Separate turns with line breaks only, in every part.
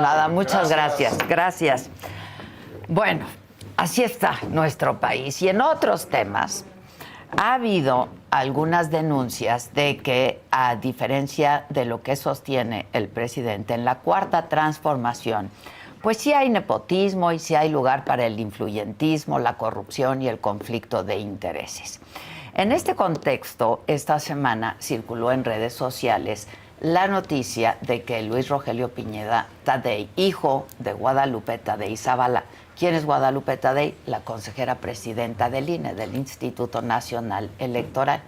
nada. Muchas gracias. Gracias. Bueno, así está nuestro país. Y en otros temas, ha habido algunas denuncias de que, a diferencia de lo que sostiene el presidente, en la Cuarta Transformación, pues sí hay nepotismo y sí hay lugar para el influyentismo, la corrupción y el conflicto de intereses. En este contexto, esta semana circuló en redes sociales la noticia de que Luis Rogelio Piñeda Tadei, hijo de Guadalupe Tadei Zavala. ¿Quién es Guadalupe Tadei? La consejera presidenta del INE, del Instituto Nacional Electoral.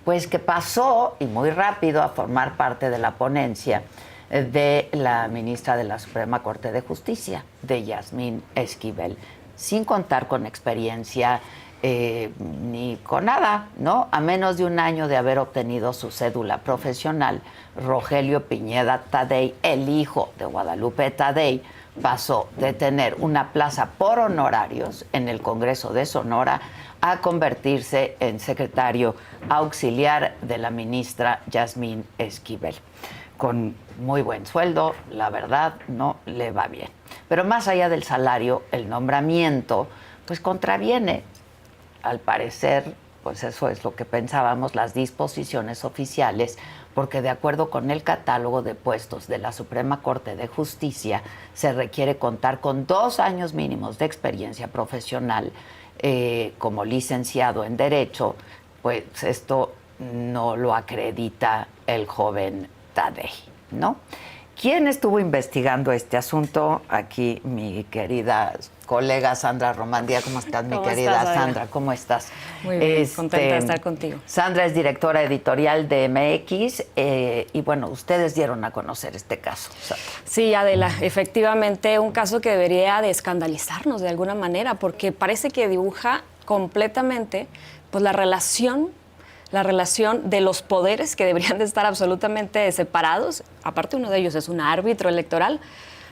Pues que pasó, y muy rápido, a formar parte de la ponencia de la ministra de la Suprema Corte de Justicia, de Yasmín Esquivel, sin contar con experiencia ni con nada, ¿no? A menos de un año de haber obtenido su cédula profesional, Rogelio Piñeda Tadei, el hijo de Guadalupe Tadei, pasó de tener una plaza por honorarios en el Congreso de Sonora a convertirse en secretario auxiliar de la ministra Yasmín Esquivel. Con muy buen sueldo, la verdad, no le va bien. Pero más allá del salario, el nombramiento, pues contraviene, al parecer, pues eso es lo que pensábamos, las disposiciones oficiales, porque de acuerdo con el catálogo de puestos de la Suprema Corte de Justicia, se requiere contar con 2 años mínimos de experiencia profesional como licenciado en Derecho. Pues esto no lo acredita el joven Tadei, ¿no? ¿Quién estuvo investigando este asunto? Aquí mi querida colega Sandra Romandía. ¿Cómo estás, mi querida Sandra? ¿Cómo estás?
Muy bien, contenta de estar contigo.
Sandra es directora editorial de MX y bueno, ustedes dieron a conocer este caso, Sandra.
Sí, Adela, efectivamente un caso que debería de escandalizarnos de alguna manera, porque parece que dibuja completamente pues la relación de los poderes que deberían de estar absolutamente separados. Aparte, uno de ellos es un árbitro electoral,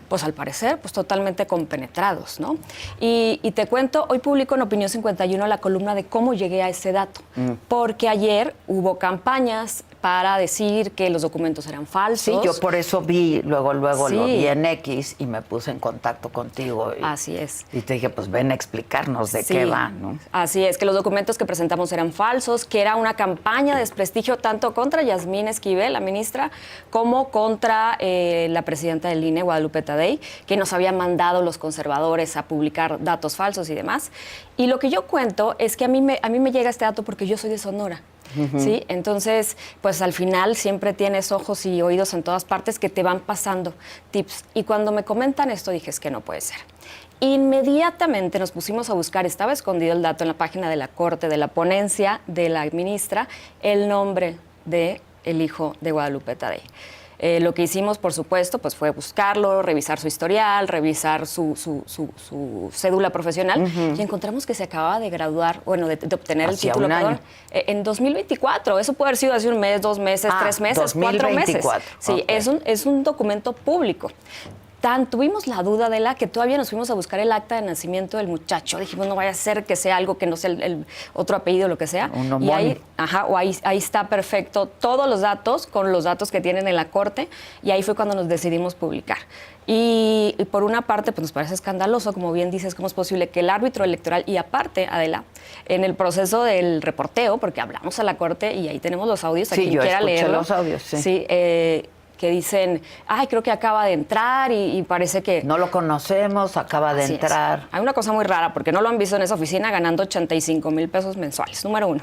pues al parecer, pues totalmente compenetrados, ¿no? Y te cuento, hoy publico en Opinión 51 la columna de cómo llegué a ese dato, porque ayer hubo campañas para decir que los documentos eran falsos.
Sí, yo por eso luego
Sí.
lo vi en X y me puse en contacto contigo.
Así es.
Y te dije, pues ven a explicarnos de qué va, ¿no?
Así es, que los documentos que presentamos eran falsos, que era una campaña de desprestigio tanto contra Yasmín Esquivel, la ministra, como contra la presidenta del INE, Guadalupe Tadei, que nos había mandado los conservadores a publicar datos falsos y demás. Y lo que yo cuento es que a mí me llega este dato porque yo soy de Sonora. ¿Sí? Entonces, pues al final siempre tienes ojos y oídos en todas partes que te van pasando tips. Y cuando me comentan esto, dije, es que no puede ser. Inmediatamente nos pusimos a buscar, estaba escondido el dato en la página de la Corte, de la ponencia de la ministra, el nombre del hijo de Guadalupe Tadei. Lo que hicimos, por supuesto, pues fue buscarlo, revisar su historial, revisar su cédula profesional y encontramos que se acababa de graduar, bueno, de obtener el título, perdón, en 2024. Eso puede haber sido hace un mes, 2 meses, 3 meses, 4 meses. Sí, okay. Es un documento público. Tuvimos la duda de que todavía nos fuimos a buscar el acta de nacimiento del muchacho. Dijimos, no vaya a ser que sea algo que no sea el otro apellido o lo que sea.
Y
ahí está perfecto todos los datos con los datos que tienen en la Corte y ahí fue cuando nos decidimos publicar. Y por una parte, pues nos parece escandaloso, como bien dices, cómo es posible que el árbitro electoral, y aparte, Adela, en el proceso del reporteo, porque hablamos a la Corte y ahí tenemos los audios, a quien quiera leerlo.
Los audios, sí.
Sí, que dicen, ay, creo que acaba de entrar y parece que...
No lo conocemos, acaba de entrar.
Hay una cosa muy rara, porque no lo han visto en esa oficina ganando 85,000 pesos mensuales, número 1.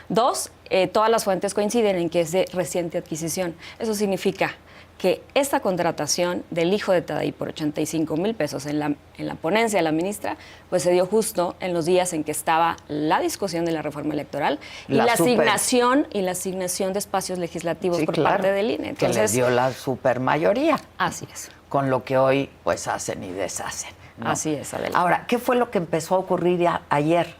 2, todas las fuentes coinciden en que es de reciente adquisición. Eso significa que esta contratación del hijo de Tadei por 85,000 pesos en la ponencia de la ministra, pues se dio justo en los días en que estaba la discusión de la reforma electoral y la asignación de espacios legislativos por parte del INE.
Entonces, que les dio la supermayoría.
Así es.
Con lo que hoy pues hacen y deshacen, ¿no?
Así es, Adela.
Ahora, ¿qué fue lo que empezó a ocurrir ayer?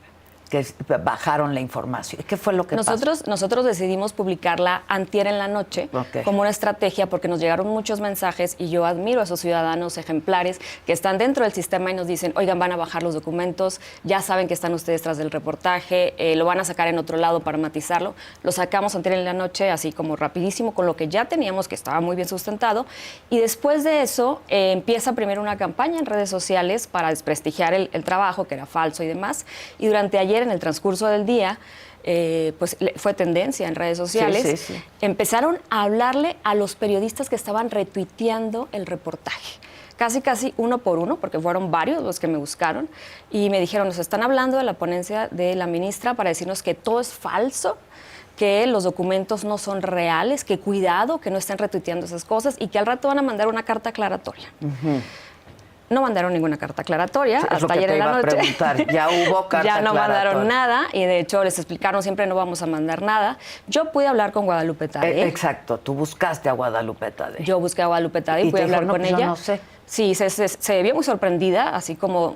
que bajaron la información. ¿Qué fue lo que pasó?
Nosotros decidimos publicarla antier en la noche como una estrategia porque nos llegaron muchos mensajes y yo admiro a esos ciudadanos ejemplares que están dentro del sistema y nos dicen, oigan, van a bajar los documentos, ya saben que están ustedes tras del reportaje, lo van a sacar en otro lado para matizarlo. Lo sacamos antier en la noche, así como rapidísimo, con lo que ya teníamos, que estaba muy bien sustentado. Y después de eso empieza primero una campaña en redes sociales para desprestigiar el trabajo, que era falso y demás. Y durante ayer, en el transcurso del día, pues fue tendencia en redes sociales. Sí. Empezaron a hablarle a los periodistas que estaban retuiteando el reportaje. Casi uno por uno, porque fueron varios los que me buscaron, y me dijeron, nos están hablando de la ponencia de la ministra para decirnos que todo es falso, que los documentos no son reales, que cuidado, que no estén retuiteando esas cosas y que al rato van a mandar una carta aclaratoria. No mandaron ninguna carta aclaratoria hasta ayer en la noche.
Ya hubo carta
ya no
aclaratoria.
Mandaron nada y de hecho les explicaron siempre no vamos a mandar nada. Yo pude hablar con Guadalupe Tadei.
Exacto, tú buscaste a Guadalupe Tadei.
Yo busqué a Guadalupe Tadei y pude hablar con ella.
Yo no sé.
Sí, se vio muy sorprendida, así como,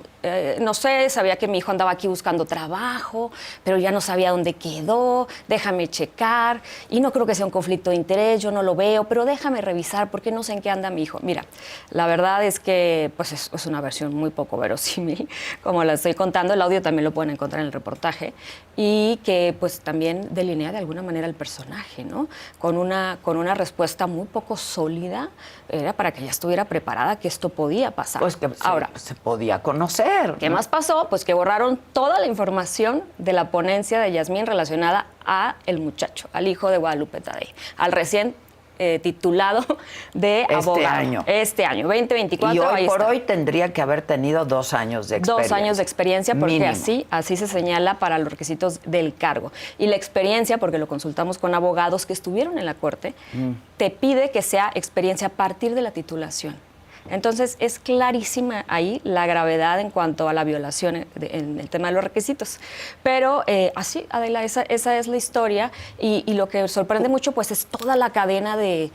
no sé, sabía que mi hijo andaba aquí buscando trabajo, pero ya no sabía dónde quedó, déjame checar, y no creo que sea un conflicto de interés, yo no lo veo, pero déjame revisar porque no sé en qué anda mi hijo. Mira, la verdad es que pues es una versión muy poco verosímil, como la estoy contando, el audio también lo pueden encontrar en el reportaje, y que pues también delinea de alguna manera el personaje, ¿no? Con una respuesta muy poco sólida, era para que ella estuviera preparada que esto podía pasar.
Pues que
ahora
se podía conocer.
¿Qué más pasó? Pues que borraron toda la información de la ponencia de Yasmín relacionada a el muchacho, al hijo de Guadalupe Tadei, al recién titulado de abogado. Este año, 2024.
Y hoy por hoy tendría que haber tenido 2 años de experiencia.
2 años de experiencia, porque
mínimo.
así se señala para los requisitos del cargo. Y la experiencia, porque lo consultamos con abogados que estuvieron en la corte, te pide que sea experiencia a partir de la titulación. Entonces, es clarísima ahí la gravedad en cuanto a la violación en el tema de los requisitos. Pero así, Adela, esa es la historia y lo que sorprende mucho pues es toda la cadena de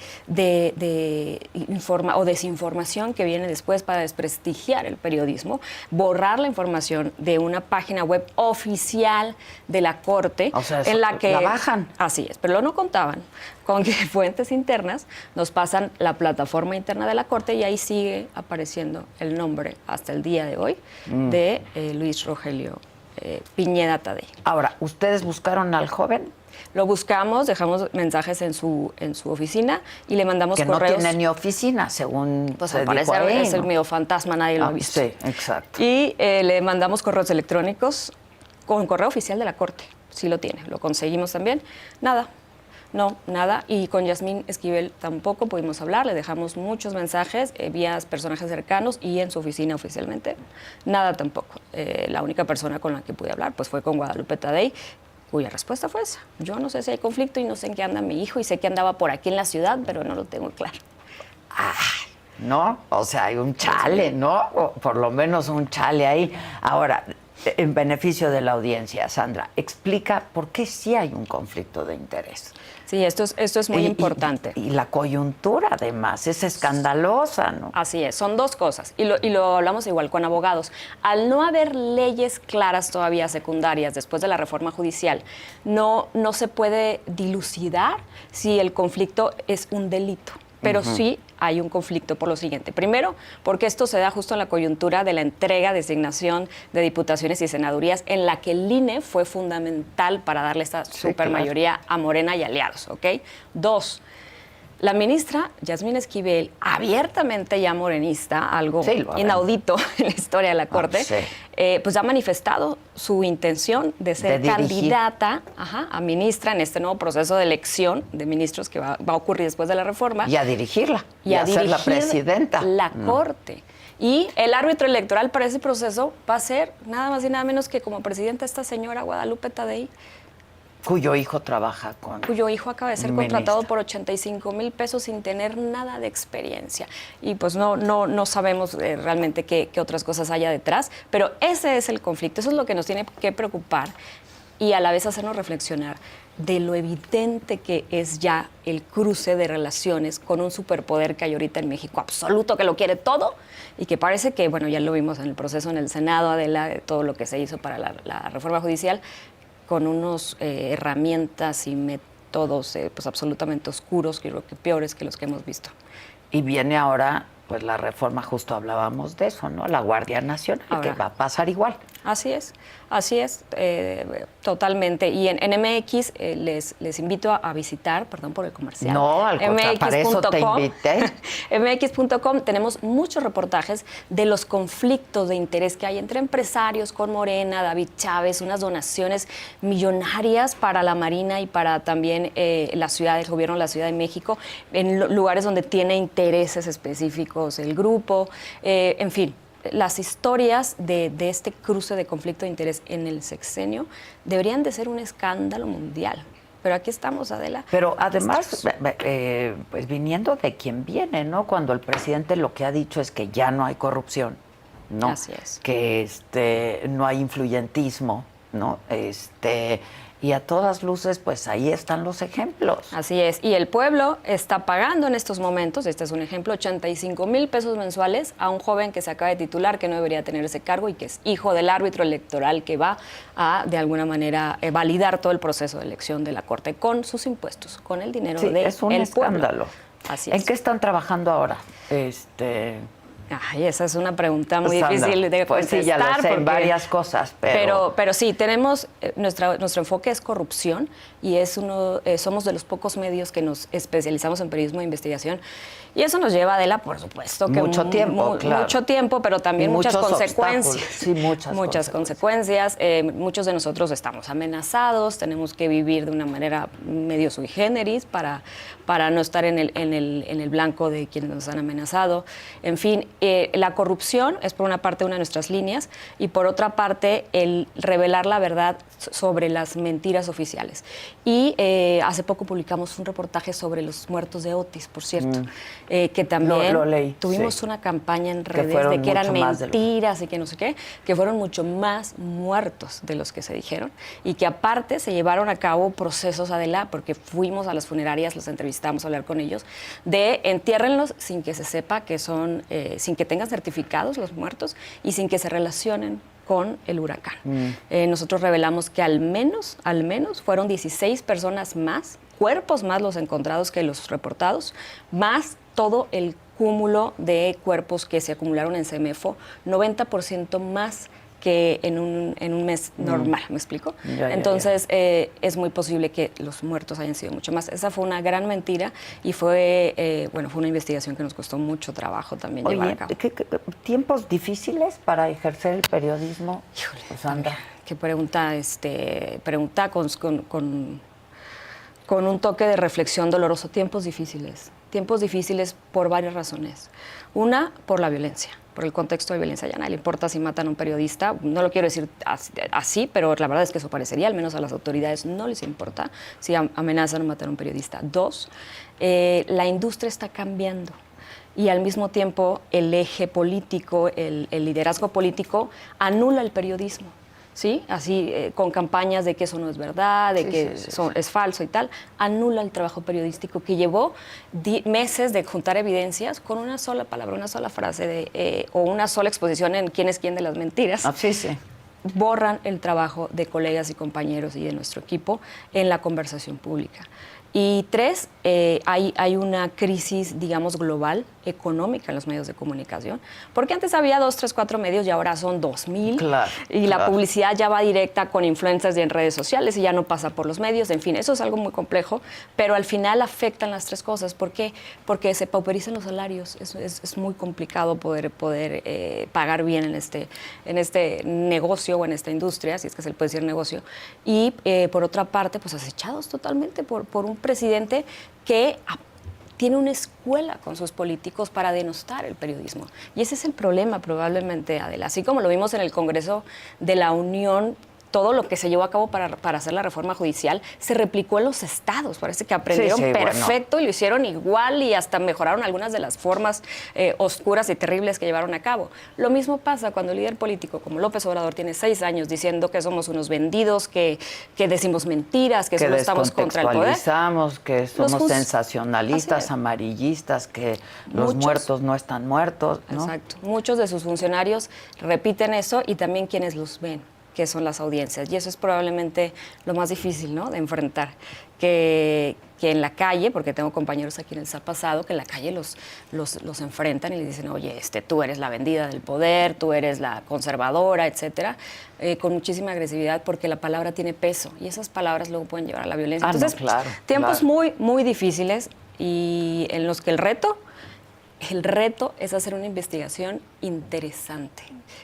desinformación que viene después para desprestigiar el periodismo, borrar la información de una página web oficial de la Corte,
o sea,
en la que
la bajan.
Así es, pero no contaban con que fuentes internas nos pasan la plataforma interna de la Corte y ahí sigue apareciendo el nombre hasta el día de hoy de Luis Rogelio Piñeda Tadei.
Ahora, ¿ustedes buscaron al joven?
Lo buscamos, dejamos mensajes en su oficina y le mandamos correos.
Que no tiene ni oficina, según
pues
se
parece
dijo ahí,
es el medio fantasma, nadie lo ha visto.
Sí, exacto.
Y le mandamos correos electrónicos con correo oficial de la Corte, sí lo tiene, lo conseguimos también. No, nada. Y con Yasmín Esquivel tampoco pudimos hablar. Le dejamos muchos mensajes vía personajes cercanos y en su oficina oficialmente. Nada tampoco. La única persona con la que pude hablar pues fue con Guadalupe Tadei, cuya respuesta fue esa. Yo no sé si hay conflicto y no sé en qué anda mi hijo y sé que andaba por aquí en la ciudad, pero no lo tengo claro.
¿No? O sea, hay un chale, ¿no? O por lo menos un chale ahí. Ahora, en beneficio de la audiencia, Sandra, explica por qué sí hay un conflicto de interés.
Sí, esto es muy importante.
Y la coyuntura, además, es escandalosa, ¿no?
Así es, son 2 cosas. Y lo hablamos igual con abogados. Al no haber leyes claras todavía secundarias después de la reforma judicial, no se puede dilucidar si el conflicto es un delito. Pero sí hay un conflicto por lo siguiente. Primero, porque esto se da justo en la coyuntura de la entrega, designación de diputaciones y senadurías, en la que el INE fue fundamental para darle esta supermayoría a Morena y aliados, ¿ok? 2, la ministra Yasmín Esquivel, abiertamente ya morenista, algo inaudito en la historia de la Corte, pues ha manifestado su intención de ser candidata a ministra en este nuevo proceso de elección de ministros que va a ocurrir después de la reforma.
Y a dirigirla, y a ser la presidenta.
La Corte. Y el árbitro electoral para ese proceso va a ser nada más y nada menos que como presidenta esta señora Guadalupe Tadei,
cuyo hijo trabaja con...
Cuyo hijo acaba de ser contratado por 85,000 pesos sin tener nada de experiencia. Y pues no sabemos realmente qué otras cosas haya detrás, pero ese es el conflicto, eso es lo que nos tiene que preocupar. y a la vez hacernos reflexionar de lo evidente que es ya el cruce de relaciones con un superpoder que hay ahorita en México absoluto, que lo quiere todo y que parece que, bueno, ya lo vimos en el proceso en el Senado, Adela, de todo lo que se hizo para la reforma judicial, con unos herramientas y métodos pues absolutamente oscuros, creo que peores que los que hemos visto.
Y viene ahora, pues la reforma, justo hablábamos de eso, ¿no? La Guardia Nacional, ahora, que va a pasar igual.
Así es, totalmente. Y en MX les invito a visitar, perdón por el comercial.
No, al contrario, para eso te invité.
mx.com, tenemos muchos reportajes de los conflictos de interés que hay entre empresarios con Morena, David Chávez, unas donaciones millonarias para la Marina y para también la ciudad, el gobierno de la Ciudad de México, en lugares donde tiene intereses específicos el grupo, en fin. Las historias de este cruce de conflicto de interés en el sexenio deberían de ser un escándalo mundial. Pero aquí estamos, Adela.
Pero además, pues viniendo de quien viene, ¿no? Cuando el presidente lo que ha dicho es que ya no hay corrupción, ¿no?
Así es.
Que no hay influyentismo, ¿no? Y a todas luces, pues ahí están los ejemplos.
Así es. Y el pueblo está pagando en estos momentos, este es un ejemplo, 85,000 pesos mensuales a un joven que se acaba de titular, que no debería tener ese cargo y que es hijo del árbitro electoral que va a, de alguna manera, validar todo el proceso de elección de la Corte con sus impuestos, con el dinero del pueblo.
Es un escándalo.
Así es.
¿En qué están trabajando ahora?
Ay, esa es una pregunta muy difícil de contestar.
Pues sí, ya lo sé, en varias cosas,
pero sí, tenemos, nuestro enfoque es corrupción y somos de los pocos medios que nos especializamos en periodismo de investigación y eso nos lleva, Adela, por supuesto, que
mucho tiempo, claro.
Mucho tiempo, pero también muchas consecuencias.
Sí, muchas
consecuencias. Muchos de nosotros estamos amenazados, tenemos que vivir de una manera medio sui generis para no estar en el blanco de quienes nos han amenazado. En fin, la corrupción es por una parte una de nuestras líneas y por otra parte el revelar la verdad sobre las mentiras oficiales. Y hace poco publicamos un reportaje sobre los muertos de Otis, por cierto, que también
lo leí,
tuvimos una campaña en redes de que eran mentiras y que no sé qué, que fueron mucho más muertos de los que se dijeron y que aparte se llevaron a cabo procesos, Adela, porque fuimos a las funerarias, los entrevistamos a hablar con ellos, de entiérrenlos sin que se sepa que son, sin que tengan certificados los muertos y sin que se relacionen con el huracán. Nosotros revelamos que al menos fueron 16 personas más, cuerpos más los encontrados que los reportados, más todo el cúmulo de cuerpos que se acumularon en CEMEFO, 90% más que en un mes normal, ¿me explico? Entonces, es muy posible que los muertos hayan sido mucho más. Esa fue una gran mentira y fue una investigación que nos costó mucho trabajo también llevar a cabo.
¿Tiempos difíciles para ejercer el periodismo?
Híjole,
Sandra.
Qué pregunta, pregunta con un toque de reflexión doloroso. Tiempos difíciles por varias razones. Una, por la violencia, por el contexto de violencia. Ya a nadie le importa si matan a un periodista, no lo quiero decir así, pero la verdad es que eso parecería, al menos a las autoridades no les importa si amenazan a matar a un periodista. Dos, la industria está cambiando y al mismo tiempo el eje político, el liderazgo político anula el periodismo. ¿Sí? Así, con campañas de que eso no es verdad, de que es falso y tal, anula el trabajo periodístico que llevó meses de juntar evidencias con una sola palabra, una sola frase o una sola exposición en quién es quién de las mentiras. Borran el trabajo de colegas y compañeros y de nuestro equipo en la conversación pública. Y tres, hay una crisis, digamos, global, económica en los medios de comunicación, porque antes había 2, 3, 4 medios y ahora son 2,000.
Claro,
y la publicidad ya va directa con influencers y en redes sociales y ya no pasa por los medios. En fin, eso es algo muy complejo, pero al final afectan las tres cosas. ¿Por qué? Porque se pauperizan los salarios. Es muy complicado poder pagar bien en este negocio o en esta industria, si es que se le puede decir negocio. Y por otra parte, pues acechados totalmente por un presidente que tiene una escuela con sus políticos para denostar el periodismo. Y ese es el problema probablemente, Adela. Así como lo vimos en el Congreso de la Unión, todo lo que se llevó a cabo para hacer la reforma judicial se replicó en los estados. Parece que aprendieron perfecto y lo hicieron igual y hasta mejoraron algunas de las formas oscuras y terribles que llevaron a cabo. Lo mismo pasa cuando el líder político como López Obrador tiene 6 años diciendo que somos unos vendidos, que decimos mentiras, que solo estamos contra el poder.
Que somos sensacionalistas, amarillistas, que los muertos no están muertos, ¿no?
Exacto. Muchos de sus funcionarios repiten eso y también quienes los ven, que son las audiencias. Y eso es probablemente lo más difícil, ¿no?, de enfrentar. Que en la calle, porque tengo compañeros aquí en el SAT pasado, que en la calle los enfrentan y les dicen, oye, tú eres la vendida del poder, tú eres la conservadora, etcétera, con muchísima agresividad, porque la palabra tiene peso y esas palabras luego pueden llevar a la violencia. Entonces, tiempos muy, muy difíciles y en los que el reto es hacer una investigación interesante,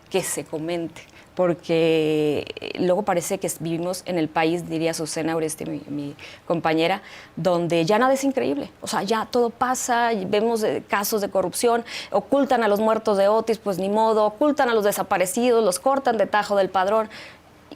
que se comente, porque luego parece que vivimos en el país, diría Susana Uresti, mi compañera, donde ya nada es increíble. O sea, ya todo pasa, vemos casos de corrupción, ocultan a los muertos de Otis, pues ni modo, ocultan a los desaparecidos, los cortan de tajo del padrón.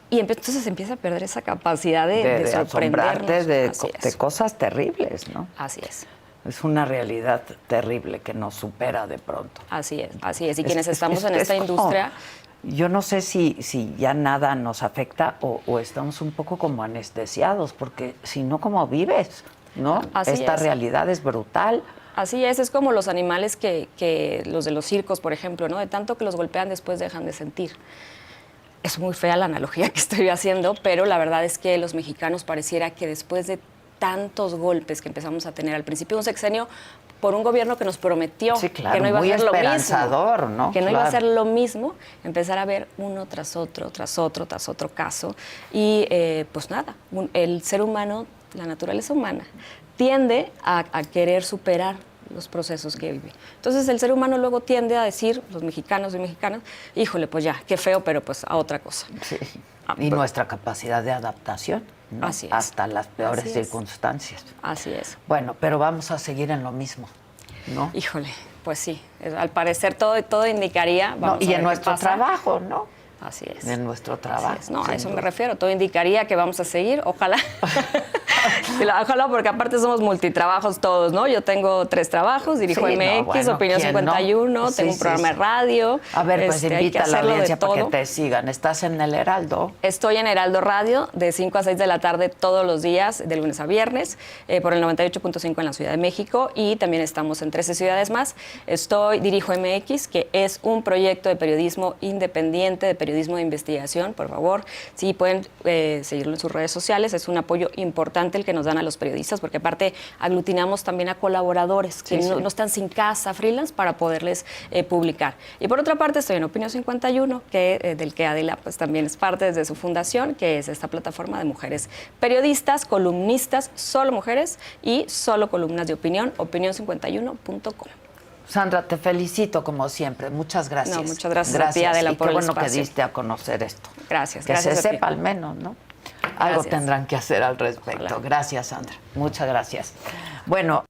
Y entonces empieza a perder esa capacidad de sorprendernos.
De cosas terribles, ¿no?
Así es.
Es una realidad terrible que nos supera de pronto.
Así es, así es. Y quienes estamos en esta industria...
Yo no sé si ya nada nos afecta o estamos un poco como anestesiados, porque si no, ¿cómo vives? ¿No? Esta realidad es brutal.
Así es como los animales que los de los circos, por ejemplo, ¿no? De tanto que los golpean, después dejan de sentir. Es muy fea la analogía que estoy haciendo, pero la verdad es que los mexicanos pareciera que después de tantos golpes que empezamos a tener al principio de un sexenio, por un gobierno que nos prometió que no iba a ser lo mismo,
¿no?
Que no iba a ser lo mismo, empezar a ver uno tras otro caso. Y pues nada, el ser humano, la naturaleza humana, tiende a querer superar los procesos que vive. Entonces el ser humano luego tiende a decir, los mexicanos y mexicanas, híjole, pues ya, qué feo, pero pues a otra cosa.
Sí. Y nuestra capacidad de adaptación, ¿no?
Así es.
Hasta las peores circunstancias.
Así es.
Bueno, pero vamos a seguir en lo mismo, ¿no?
Híjole, pues sí. Al parecer todo indicaría...
Y en nuestro trabajo, ¿no?
Así es.
En nuestro trabajo.
No, a eso me refiero. Todo indicaría que vamos a seguir, ojalá. Ojalá, porque aparte somos multitrabajos todos, ¿no? Yo tengo 3 trabajos, dirijo MX, Opinión 51, tengo un programa de radio.
A ver, pues invita a la audiencia para que te sigan. ¿Estás en el Heraldo?
Estoy en Heraldo Radio de 5 a 6 de la tarde todos los días, de lunes a viernes, por el 98.5 en la Ciudad de México, y también estamos en 13 ciudades más. Dirijo MX, que es un proyecto de periodismo independiente, de periodismo de investigación. Por favor, sí pueden seguirlo en sus redes sociales. Es un apoyo importante el que nos dan a los periodistas, porque aparte aglutinamos también a colaboradores que no están sin casa, freelance, para poderles publicar. Y por otra parte estoy en Opinión 51, del que Adela pues también es parte desde su fundación, que es esta plataforma de mujeres periodistas, columnistas, solo mujeres y solo columnas de opinión, opinión51.com.
Sandra, te felicito como siempre. Muchas gracias.
No, muchas gracias a ti, Adela, por el espacio.
Qué bueno que diste a conocer esto.
Gracias.
Que
gracias
se sepa al menos, ¿no? Algo tendrán que hacer al respecto. Ojalá. Gracias, Sandra. Muchas gracias. Bueno.